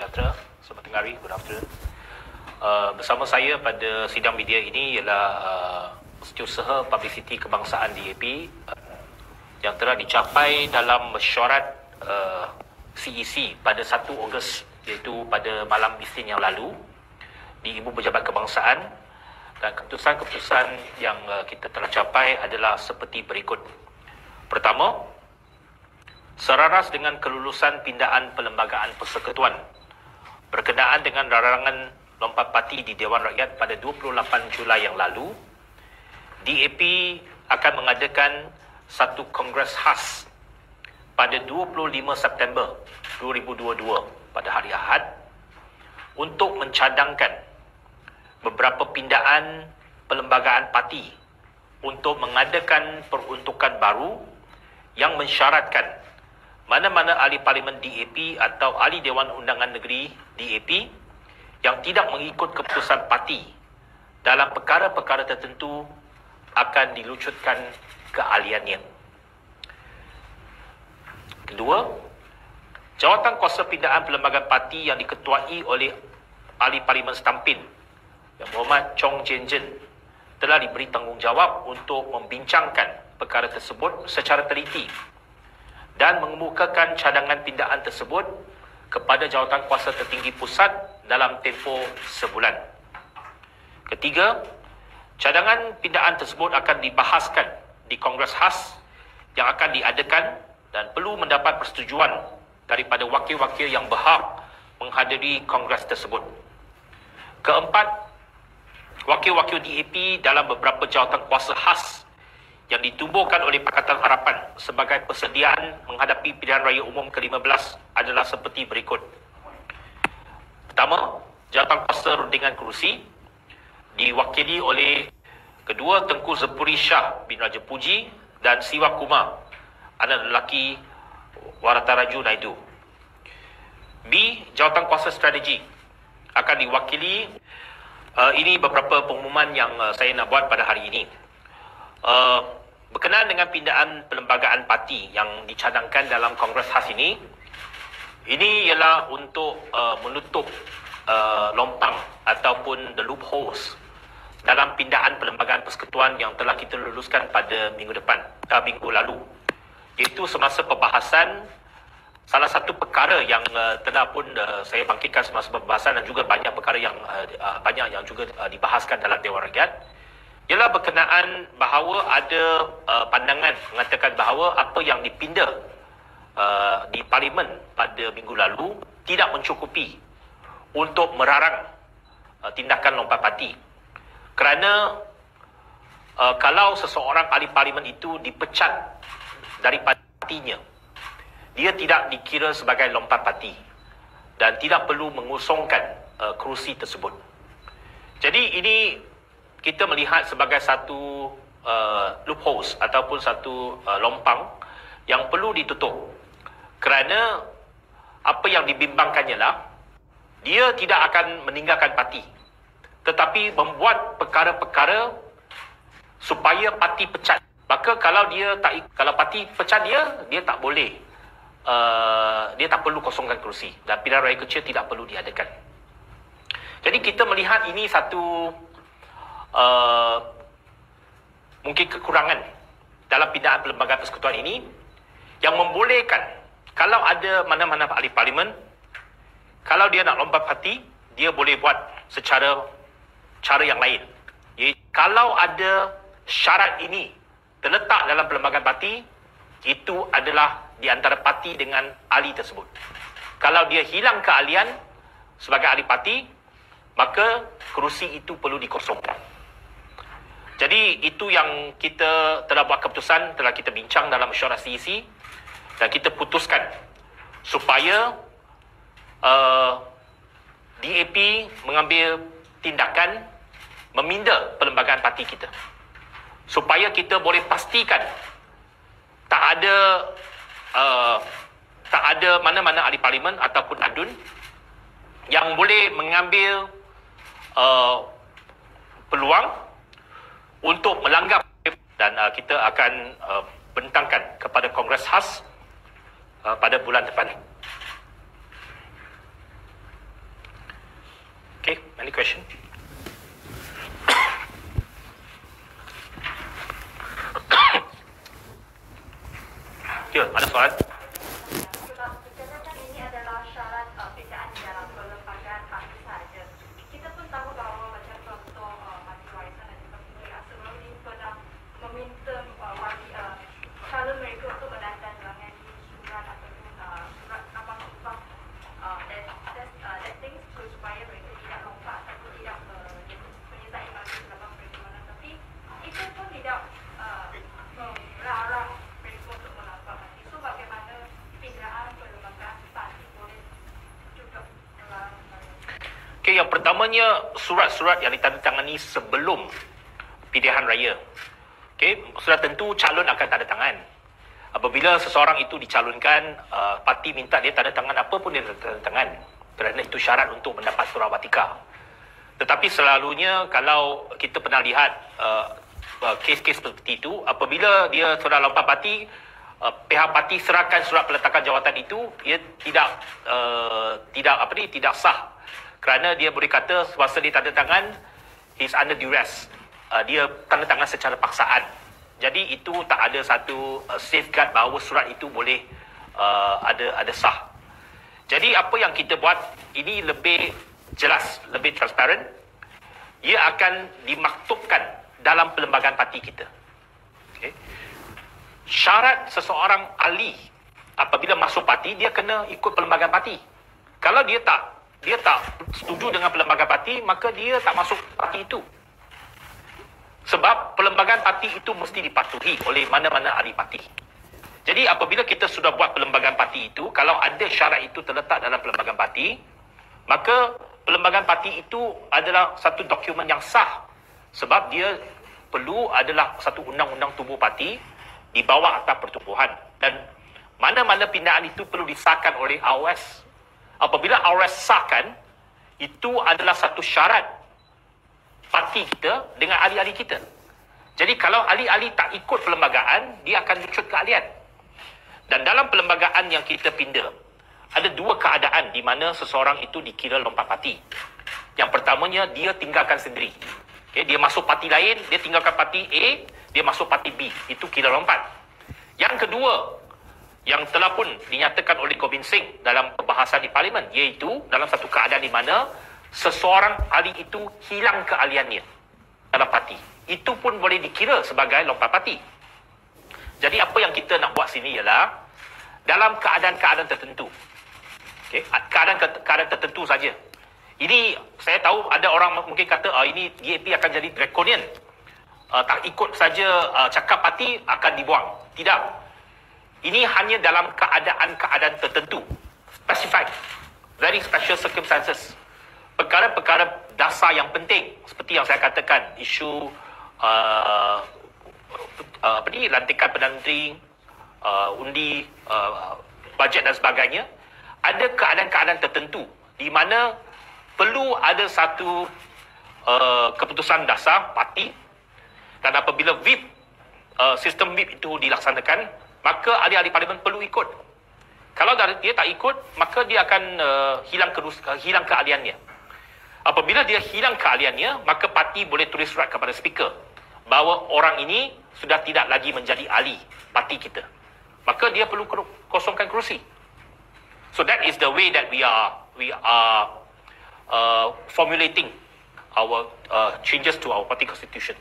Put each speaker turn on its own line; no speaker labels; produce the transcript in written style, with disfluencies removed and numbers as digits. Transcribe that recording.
sejahtera. Selamat tengah hari, good afternoon. Bersama saya pada sidang media ini ialah Setiausaha Publicity Kebangsaan DAP yang telah dicapai dalam mesyuarat CEC pada 1 Ogos, iaitu pada malam Isnin yang lalu di Ibu Pejabat Kebangsaan, dan keputusan-keputusan yang kita telah capai adalah seperti berikut. Pertama, seraras dengan kelulusan pindaan Perlembagaan Persekutuan berkenaan dengan larangan lompat parti di Dewan Rakyat pada 28 Julai yang lalu, DAP akan mengadakan satu kongres khas pada 25 September 2022 pada hari Ahad untuk mencadangkan beberapa pindaan perlembagaan parti untuk mengadakan peruntukan baru yang mensyaratkan mana-mana ahli parlimen DAP atau ahli Dewan Undangan Negeri DAP yang tidak mengikut keputusan parti dalam perkara-perkara tertentu akan dilucutkan keahliannya. Kedua, jawatan kuasa pindaan perlembagaan parti yang diketuai oleh ahli parlimen setampin Yang Berhormat Chong Jin Jin telah diberi tanggungjawab untuk membincangkan perkara tersebut secara teliti dan mengemukakan cadangan pindaan tersebut kepada jawatan kuasa tertinggi pusat dalam tempoh sebulan. Ketiga, cadangan pindaan tersebut akan dibahaskan di kongres khas yang akan diadakan dan perlu mendapat persetujuan daripada wakil-wakil yang berhak menghadiri kongres tersebut. Keempat, wakil-wakil DAP dalam beberapa jawatan kuasa khas yang ditubuhkan oleh Pakatan Harapan sebagai persediaan menghadapi pilihan raya umum ke-15 adalah seperti berikut. Pertama, jawatan kuasa rundingan kerusi diwakili oleh kedua Tengku Zepuri Shah bin Raja Puji dan Siwa Kumar, anak lelaki Warataraju Naidu. B, jawatan kuasa strategi akan diwakili ini beberapa pengumuman yang saya nak buat pada hari ini. Berkenaan dengan pindaan perlembagaan parti yang dicadangkan dalam kongres khas ini ialah untuk menutup lompang ataupun the loopholes dalam pindaan perlembagaan persekutuan yang telah kita luluskan pada minggu lalu, iaitu semasa perbahasan salah satu perkara yang telah pun saya bangkitkan semasa pembahasan, dan juga banyak perkara yang juga dibahaskan dalam Dewan Rakyat, ialah berkenaan bahawa ada pandangan mengatakan bahawa apa yang dipinda di Parlimen pada minggu lalu tidak mencukupi untuk merarang tindakan lompat parti. Kerana kalau seseorang ahli Parlimen itu dipecat dari partinya, dia tidak dikira sebagai lompat parti dan tidak perlu mengusungkan kerusi tersebut. Jadi ini kita melihat sebagai satu loopholes ataupun satu lompang yang perlu ditutup, kerana apa yang dibimbangkannya lah dia tidak akan meninggalkan parti, tetapi membuat perkara-perkara supaya parti pecat. Maka kalau parti pecat dia tak boleh, dia tak perlu kosongkan kerusi dan pilihan raya kecil tidak perlu diadakan. Jadi kita melihat ini satu mungkin kekurangan dalam pindaan perlembagaan persekutuan ini yang membolehkan kalau ada mana-mana ahli parlimen, kalau dia nak lompat parti, dia boleh buat secara cara yang lain. Kalau ada syarat ini terletak dalam perlembagaan parti, itu adalah di antara parti dengan ahli tersebut. Kalau dia hilang keahlian sebagai ahli parti, maka kerusi itu perlu dikosongkan. Jadi itu yang kita telah buat keputusan, telah kita bincang dalam mesyuarat CEC, dan kita putuskan supaya DAP mengambil tindakan meminda perlembagaan parti kita, supaya kita boleh pastikan tak ada mana-mana ahli parlimen ataupun adun yang boleh mengambil peluang untuk melanggar, dan kita akan bentangkan kepada Kongres khas pada bulan depan. Okay, any question? Ya, ada soalan?
Sebab dikatakan ini adalah syarat perbezaan di dalam perlembagaan parti sahaja. Kita pun tahu bahawa macam contoh Parti Warisan dan juga PKR sebelum ini pernah meminta calon mereka untuk menandatangani surat ataupun surat abang upah that things supaya mereka tidak lompat ataupun tidak menyertai parti dalam perjuangan. Tapi itu pun tidak melarang mereka untuk melapor parti. So bagaimana pindahan perlembagaan parti boleh juga melarang?
Okay, yang pertamanya surat-surat yang ditandatangani sebelum pilihan raya. Okay, sudah tentu calon akan tanda tangan. Apabila seseorang itu dicalonkan, parti minta dia tanda tangan apa pun dia tanda tangan. Kerana itu syarat untuk mendapat surah watika. Tetapi selalunya kalau kita pernah lihat kes-kes seperti itu, apabila dia sudah lompat parti, pihak parti serahkan surat peletakan jawatan itu, ia tidak sah. Kerana dia boleh kata semasa dia tanda tangan, he's under duress. Dia tanda tangan secara paksaan. Jadi itu tak ada satu safeguard bahawa surat itu boleh ada sah. Jadi apa yang kita buat ini lebih jelas, lebih transparent. Ia akan dimaktubkan dalam perlembagaan parti kita. Okay. Syarat seseorang ahli apabila masuk parti, dia kena ikut perlembagaan parti. Kalau dia tak setuju dengan perlembagaan parti, maka dia tak masuk parti itu. Sebab perlembagaan parti itu mesti dipatuhi oleh mana-mana ahli parti. Jadi apabila kita sudah buat perlembagaan parti itu, kalau ada syarat itu terletak dalam perlembagaan parti, maka perlembagaan parti itu adalah satu dokumen yang sah. Sebab dia perlu adalah satu undang-undang tubuh parti di bawah Akta Pertubuhan. Dan mana-mana pindahan itu perlu disahkan oleh AOS. Apabila AOS sahkan, itu adalah satu syarat parti kita dengan ahli-ahli kita. Jadi kalau ahli-ahli tak ikut perlembagaan, dia akan lucut keahlian. Dan dalam perlembagaan yang kita pindah, ada dua keadaan di mana seseorang itu dikira lompat parti. Yang pertamanya, dia tinggalkan sendiri. Okay, dia masuk parti lain, dia tinggalkan parti A, dia masuk parti B. Itu kira lompat. Yang kedua, yang telah pun dinyatakan oleh Gobind Singh dalam perbahasan di Parlimen, iaitu dalam satu keadaan di mana seseorang ahli itu hilang keahliannya dalam parti. Itu pun boleh dikira sebagai lompat parti. Jadi apa yang kita nak buat sini ialah dalam keadaan-keadaan tertentu. Okay? Keadaan tertentu saja. Ini saya tahu ada orang mungkin kata ini DAP akan jadi draconian. Tak ikut saja cakap parti akan dibuang. Tidak. Ini hanya dalam keadaan-keadaan tertentu. Specified. Very special circumstances. Perkara-perkara dasar yang penting seperti yang saya katakan, isu lantikan Perdana Menteri, undi, bajet dan sebagainya, ada keadaan-keadaan tertentu di mana perlu ada satu keputusan dasar parti, dan apabila VIP, sistem VIP itu dilaksanakan, maka ahli-ahli parlimen perlu ikut. Kalau dia tak ikut, maka dia akan hilang keahliannya. Apabila dia hilang keahliannya, maka parti boleh tulis surat kepada speaker bahawa orang ini sudah tidak lagi menjadi ahli parti kita. Maka dia perlu kosongkan kerusi. So that is the way that we are formulating our changes to our party constitution.